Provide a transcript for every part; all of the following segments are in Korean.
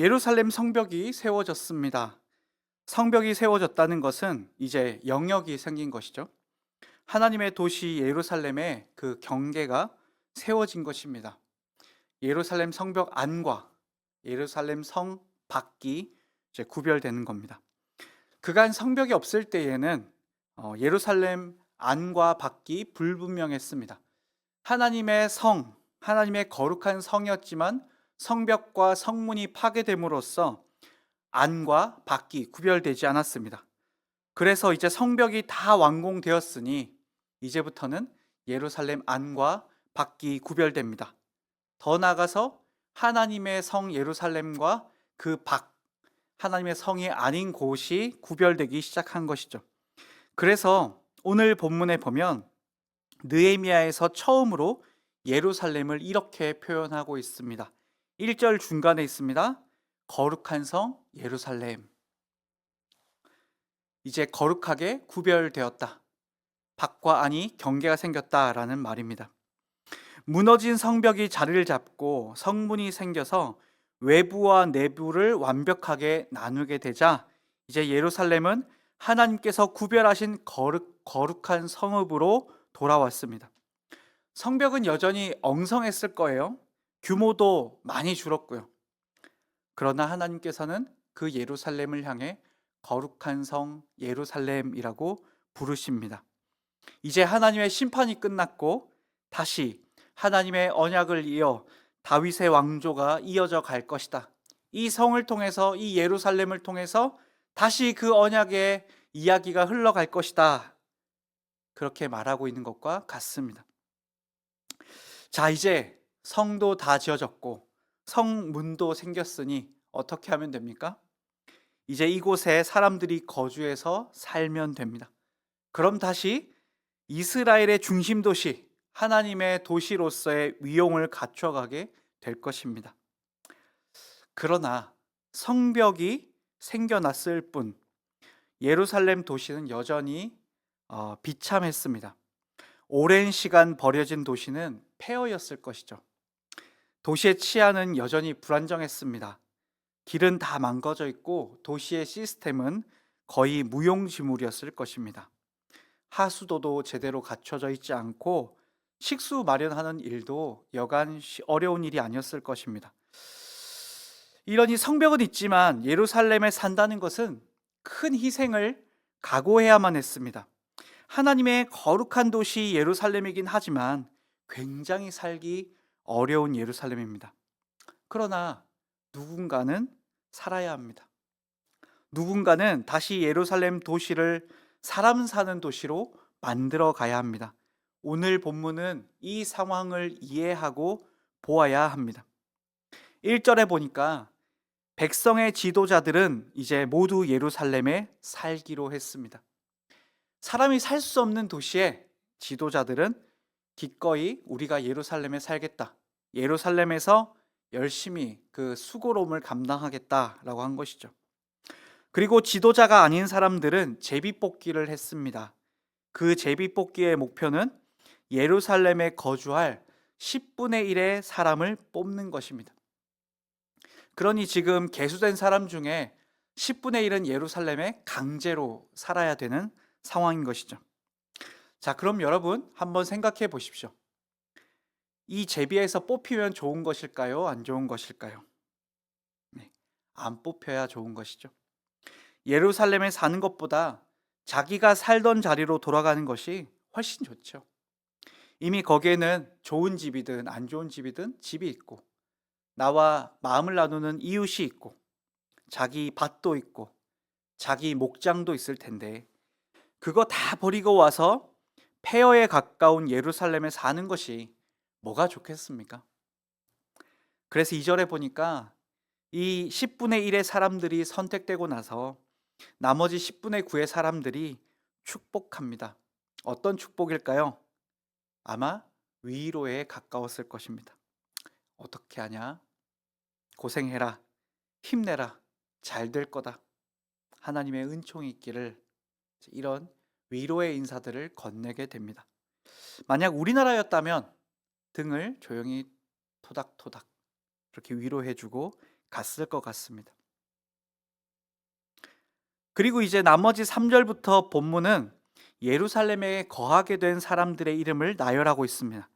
예루살렘 성벽이 세워졌습니다. 성벽이 세워졌다는 것은 이제 영역이 생긴 것이죠. 하나님의 도시 예루살렘의 그 경계가 세워진 것입니다. 예루살렘 성벽 안과 예루살렘 성 밖이 이제 구별되는 겁니다. 그간 성벽이 없을 때에는 예루살렘 안과 밖이 불분명했습니다. 하나님의 성, 하나님의 거룩한 성이었지만 성벽과 성문이 파괴됨으로써 안과 밖이 구별되지 않았습니다. 그래서 이제 성벽이 다 완공되었으니 이제부터는 예루살렘 안과 밖이 구별됩니다. 더 나아가서 하나님의 성 예루살렘과 그 밖, 하나님의 성이 아닌 곳이 구별되기 시작한 것이죠. 그래서 오늘 본문에 보면 느헤미야에서 처음으로 예루살렘을 이렇게 표현하고 있습니다. 1절 중간에 있습니다. 거룩한 성 예루살렘. 이제 거룩하게 구별되었다. 밖과 안이 경계가 생겼다라는 말입니다. 무너진 성벽이 자리를 잡고 성문이 생겨서 외부와 내부를 완벽하게 나누게 되자 이제 예루살렘은 하나님께서 구별하신 거룩한 성읍으로 돌아왔습니다. 성벽은 여전히 엉성했을 거예요. 규모도 많이 줄었고요. 그러나 하나님께서는 그 예루살렘을 향해 거룩한 성 예루살렘이라고 부르십니다. 이제 하나님의 심판이 끝났고 다시 하나님의 언약을 이어 다윗의 왕조가 이어져 갈 것이다. 이 성을 통해서, 이 예루살렘을 통해서 다시 그 언약의 이야기가 흘러갈 것이다. 그렇게 말하고 있는 것과 같습니다. 자, 이제 성도 다 지어졌고 성문도 생겼으니 어떻게 하면 됩니까? 이제 이곳에 사람들이 거주해서 살면 됩니다. 그럼 다시 이스라엘의 중심 도시, 하나님의 도시로서의 위용을 갖춰가게 될 것입니다. 그러나 성벽이 생겨났을 뿐 예루살렘 도시는 여전히 비참했습니다. 오랜 시간 버려진 도시는 폐허였을 것이죠. 도시의 치안은 여전히 불안정했습니다. 길은 다 망가져 있고 도시의 시스템은 거의 무용지물이었을 것입니다. 하수도도 제대로 갖춰져 있지 않고 식수 마련하는 일도 여간 어려운 일이 아니었을 것입니다. 이러니 성벽은 있지만 예루살렘에 산다는 것은 큰 희생을 각오해야만 했습니다. 하나님의 거룩한 도시 예루살렘이긴 하지만 굉장히 살기 어려운 예루살렘입니다. 그러나 누군가는 살아야 합니다. 누군가는 다시 예루살렘 도시를 사람 사는 도시로 만들어 가야 합니다. 오늘 본문은 이 상황을 이해하고 보아야 합니다. 1절에 보니까 백성의 지도자들은 이제 모두 예루살렘에 살기로 했습니다. 사람이 살 수 없는 도시에 지도자들은 기꺼이 우리가 예루살렘에 살겠다. 예루살렘에서 열심히 그 수고로움을 감당하겠다라고 한 것이죠. 그리고 지도자가 아닌 사람들은 제비뽑기를 했습니다. 그 제비뽑기의 목표는 예루살렘에 거주할 10분의 1의 사람을 뽑는 것입니다. 그러니 지금 계수된 사람 중에 10분의 1은 예루살렘에 강제로 살아야 되는 상황인 것이죠. 자, 그럼 여러분 한번 생각해 보십시오. 이 제비에서 뽑히면 좋은 것일까요? 안 좋은 것일까요? 네, 안 뽑혀야 좋은 것이죠. 예루살렘에 사는 것보다 자기가 살던 자리로 돌아가는 것이 훨씬 좋죠. 이미 거기에는 좋은 집이든 안 좋은 집이든 집이 있고 나와 마음을 나누는 이웃이 있고 자기 밭도 있고 자기 목장도 있을 텐데 그거 다 버리고 와서 폐허에 가까운 예루살렘에 사는 것이 뭐가 좋겠습니까? 그래서 2절에 보니까 이 10분의 1의 사람들이 선택되고 나서 나머지 10분의 9의 사람들이 축복합니다. 어떤 축복일까요? 아마 위로에 가까웠을 것입니다. 어떻게 하냐? 고생해라. 힘내라. 잘 될 거다. 하나님의 은총이 있기를, 이런 위로의 인사들을 건네게 됩니다. 만약 우리나라였다면 등을 조용히 토닥토닥 이렇게 위로해주고 갔을 것 같습니다. 그리고 이제 나머지 3절부터 본문은 예루살렘에 거하게 된 사람들의 이름을 나열하고 있습니다.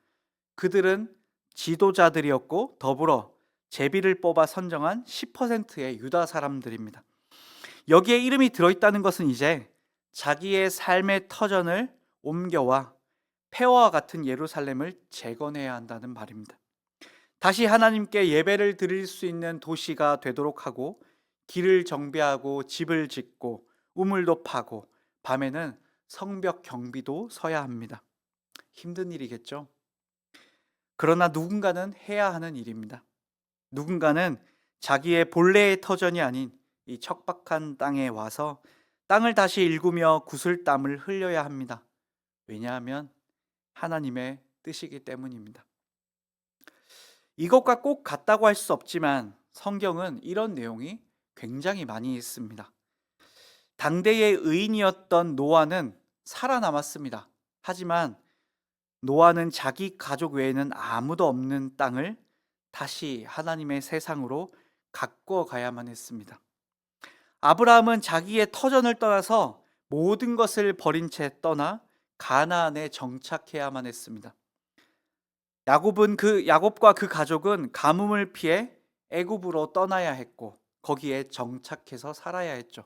그들은 지도자들이었고 더불어 제비를 뽑아 선정한 10%의 유다 사람들입니다. 여기에 이름이 들어있다는 것은 이제 자기의 삶의 터전을 옮겨와 폐허와 같은 예루살렘을 재건해야 한다는 말입니다. 다시 하나님께 예배를 드릴 수 있는 도시가 되도록 하고 길을 정비하고 집을 짓고 우물도 파고 밤에는 성벽 경비도 서야 합니다. 힘든 일이겠죠. 그러나 누군가는 해야 하는 일입니다. 누군가는 자기의 본래의 터전이 아닌 이 척박한 땅에 와서 땅을 다시 일구며 구슬땀을 흘려야 합니다. 왜냐하면 하나님의 뜻이기 때문입니다. 이것과 꼭 같다고 할 수 없지만 성경은 이런 내용이 굉장히 많이 있습니다. 당대의 의인이었던 노아는 살아남았습니다. 하지만 노아는 자기 가족 외에는 아무도 없는 땅을 다시 하나님의 세상으로 가꾸어 가야만 했습니다. 아브라함은 자기의 터전을 떠나서 모든 것을 버린 채 떠나 가나안에 정착해야만 했습니다. 야곱과 그 가족은 가뭄을 피해 애굽으로 떠나야 했고 거기에 정착해서 살아야 했죠.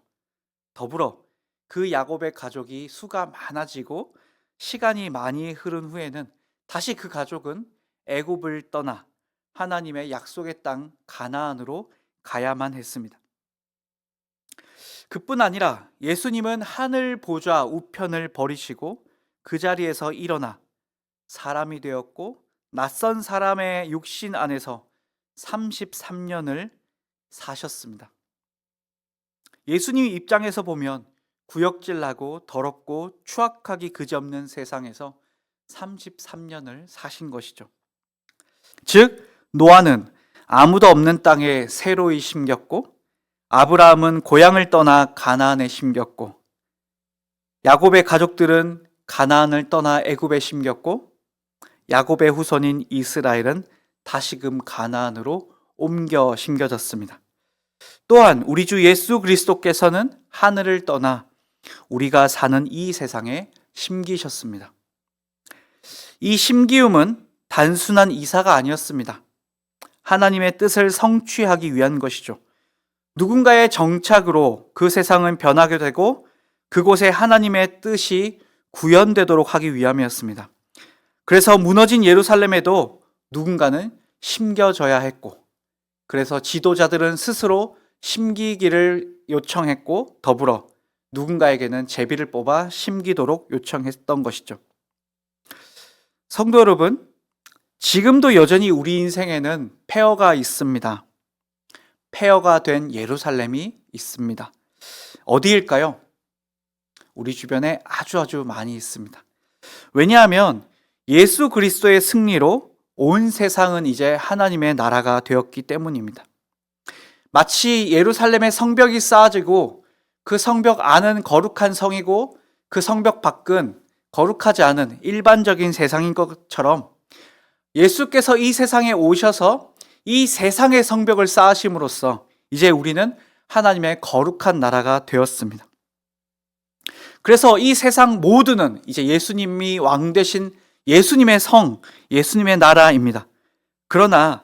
더불어 그 야곱의 가족이 수가 많아지고 시간이 많이 흐른 후에는 다시 그 가족은 애굽을 떠나 하나님의 약속의 땅 가나안으로 가야만 했습니다. 그뿐 아니라 예수님은 하늘 보좌 우편을 버리시고 그 자리에서 일어나 사람이 되었고 낯선 사람의 육신 안에서 33년을 사셨습니다. 예수님 입장에서 보면 구역질나고 더럽고 추악하기 그지없는 세상에서 33년을 사신 것이죠. 즉 노아는 아무도 없는 땅에 새로이 심겼고 아브라함은 고향을 떠나 가나안에 심겼고 야곱의 가족들은 가나안을 떠나 애굽에 심겼고 야곱의 후손인 이스라엘은 다시금 가나안으로 옮겨 심겨졌습니다. 또한 우리 주 예수 그리스도께서는 하늘을 떠나 우리가 사는 이 세상에 심기셨습니다. 이 심기움은 단순한 이사가 아니었습니다. 하나님의 뜻을 성취하기 위한 것이죠. 누군가의 정착으로 그 세상은 변하게 되고 그곳에 하나님의 뜻이 구현되도록 하기 위함이었습니다. 그래서 무너진 예루살렘에도 누군가는 심겨져야 했고 그래서 지도자들은 스스로 심기기를 요청했고 더불어 누군가에게는 제비를 뽑아 심기도록 요청했던 것이죠. 성도 여러분, 지금도 여전히 우리 인생에는 폐허가 있습니다. 폐허가 된 예루살렘이 있습니다. 어디일까요? 우리 주변에 아주 많이 있습니다. 왜냐하면 예수 그리스도의 승리로 온 세상은 이제 하나님의 나라가 되었기 때문입니다. 마치 예루살렘의 성벽이 쌓아지고 그 성벽 안은 거룩한 성이고 그 성벽 밖은 거룩하지 않은 일반적인 세상인 것처럼 예수께서 이 세상에 오셔서 이 세상의 성벽을 쌓으심으로써 이제 우리는 하나님의 거룩한 나라가 되었습니다. 그래서 이 세상 모두는 이제 예수님이 왕 되신 예수님의 성, 예수님의 나라입니다. 그러나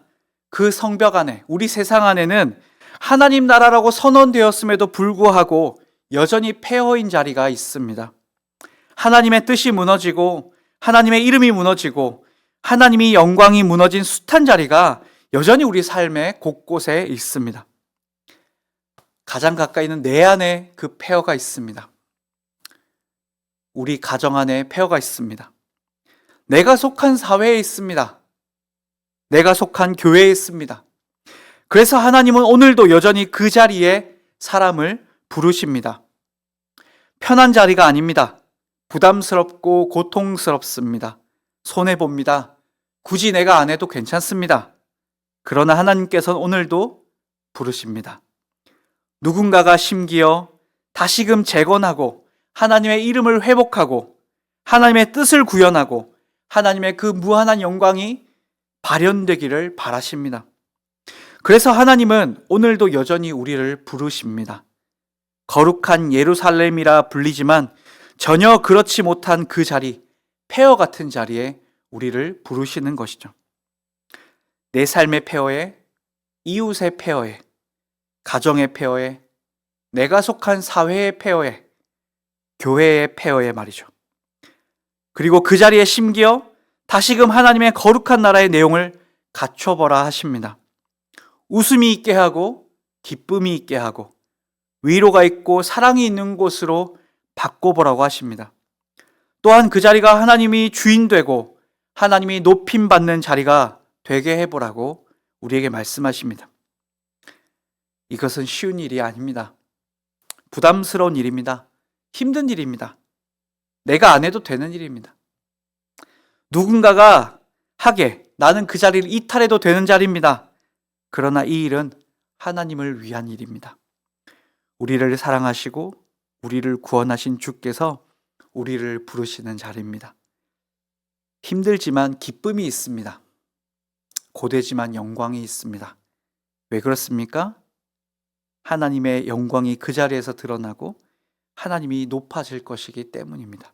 그 성벽 안에, 우리 세상 안에는 하나님 나라라고 선언되었음에도 불구하고 여전히 폐허인 자리가 있습니다. 하나님의 뜻이 무너지고 하나님의 이름이 무너지고 하나님의 영광이 무너진 숱한 자리가 여전히 우리 삶의 곳곳에 있습니다. 가장 가까이는 내 안에 그 폐허가 있습니다. 우리 가정 안에 폐허가 있습니다. 내가 속한 사회에 있습니다. 내가 속한 교회에 있습니다. 그래서 하나님은 오늘도 여전히 그 자리에 사람을 부르십니다. 편한 자리가 아닙니다. 부담스럽고 고통스럽습니다. 손해봅니다. 굳이 내가 안 해도 괜찮습니다. 그러나 하나님께서는 오늘도 부르십니다. 누군가가 심기어 다시금 재건하고 하나님의 이름을 회복하고 하나님의 뜻을 구현하고 하나님의 그 무한한 영광이 발현되기를 바라십니다. 그래서 하나님은 오늘도 여전히 우리를 부르십니다. 거룩한 예루살렘이라 불리지만 전혀 그렇지 못한 그 자리, 폐허 같은 자리에 우리를 부르시는 것이죠. 내 삶의 폐허에, 이웃의 폐허에, 가정의 폐허에, 내가 속한 사회의 폐허에, 교회의 폐허에 말이죠. 그리고 그 자리에 심기어 다시금 하나님의 거룩한 나라의 내용을 갖춰보라 하십니다. 웃음이 있게 하고 기쁨이 있게 하고 위로가 있고 사랑이 있는 곳으로 바꿔보라고 하십니다. 또한 그 자리가 하나님이 주인 되고 하나님이 높임받는 자리가 되게 해보라고 우리에게 말씀하십니다. 이것은 쉬운 일이 아닙니다. 부담스러운 일입니다. 힘든 일입니다. 내가 안 해도 되는 일입니다. 누군가가 하게 나는 그 자리를 이탈해도 되는 자리입니다. 그러나 이 일은 하나님을 위한 일입니다. 우리를 사랑하시고 우리를 구원하신 주께서 우리를 부르시는 자리입니다. 힘들지만 기쁨이 있습니다. 고되지만 영광이 있습니다. 왜 그렇습니까? 하나님의 영광이 그 자리에서 드러나고 하나님이 높아질 것이기 때문입니다.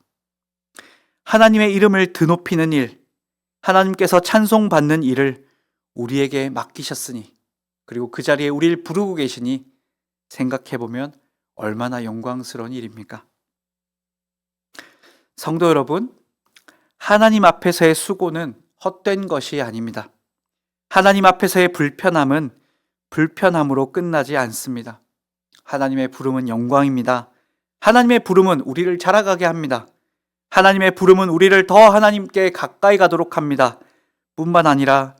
하나님의 이름을 드높이는 일, 하나님께서 찬송받는 일을 우리에게 맡기셨으니, 그리고 그 자리에 우리를 부르고 계시니 생각해보면 얼마나 영광스러운 일입니까? 성도 여러분, 하나님 앞에서의 수고는 헛된 것이 아닙니다. 하나님 앞에서의 불편함은 불편함으로 끝나지 않습니다. 하나님의 부름은 영광입니다. 하나님의 부름은 우리를 자라가게 합니다. 하나님의 부름은 우리를 더 하나님께 가까이 가도록 합니다. 뿐만 아니라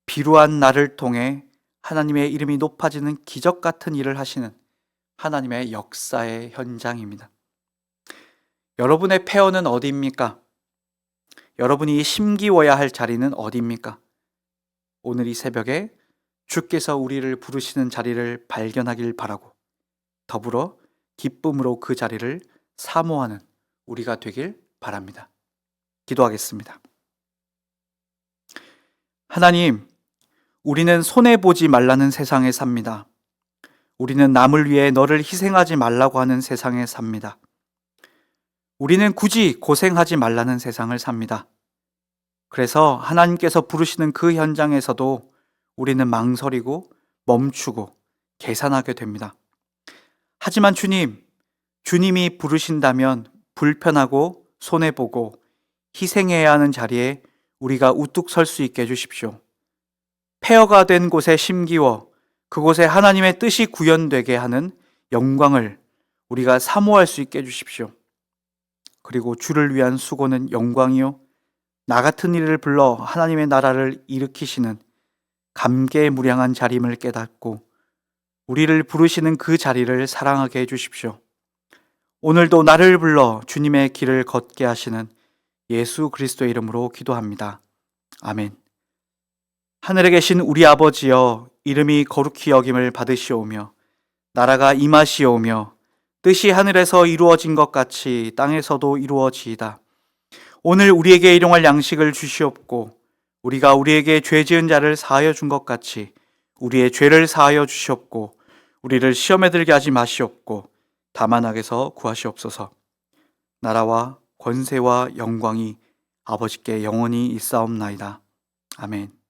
비루한 나를 통해 하나님의 이름이 높아지는 기적 같은 일을 하시는 하나님의 역사의 현장입니다. 여러분의 폐허는 어디입니까? 여러분이 심기워야 할 자리는 어디입니까? 오늘 이 새벽에 주께서 우리를 부르시는 자리를 발견하길 바라고 더불어 기쁨으로 그 자리를 사모하는 우리가 되길 바랍니다. 기도하겠습니다. 하나님, 우리는 손해보지 말라는 세상에 삽니다. 우리는 남을 위해 너를 희생하지 말라고 하는 세상에 삽니다. 우리는 굳이 고생하지 말라는 세상을 삽니다. 그래서 하나님께서 부르시는 그 현장에서도 우리는 망설이고 멈추고 계산하게 됩니다. 하지만 주님이 부르신다면 불편하고 손해보고 희생해야 하는 자리에 우리가 우뚝 설 수 있게 해주십시오. 폐허가 된 곳에 심기워 그곳에 하나님의 뜻이 구현되게 하는 영광을 우리가 사모할 수 있게 해주십시오. 그리고 주를 위한 수고는 영광이요, 나 같은 이를 불러 하나님의 나라를 일으키시는 감개무량한 자림을 깨닫고 우리를 부르시는 그 자리를 사랑하게 해주십시오. 오늘도 나를 불러 주님의 길을 걷게 하시는 예수 그리스도의 이름으로 기도합니다. 아멘. 하늘에 계신 우리 아버지여, 이름이 거룩히 여김을 받으시오며 나라가 임하시오며 뜻이 하늘에서 이루어진 것 같이 땅에서도 이루어지이다. 오늘 우리에게 일용할 양식을 주시옵고 우리가 우리에게 죄 지은 자를 사하여 준 것 같이 우리의 죄를 사하여 주시옵고 우리를 시험에 들게 하지 마시옵고 다만 악에서 구하시옵소서. 나라와 권세와 영광이 아버지께 영원히 있사옵나이다. 아멘.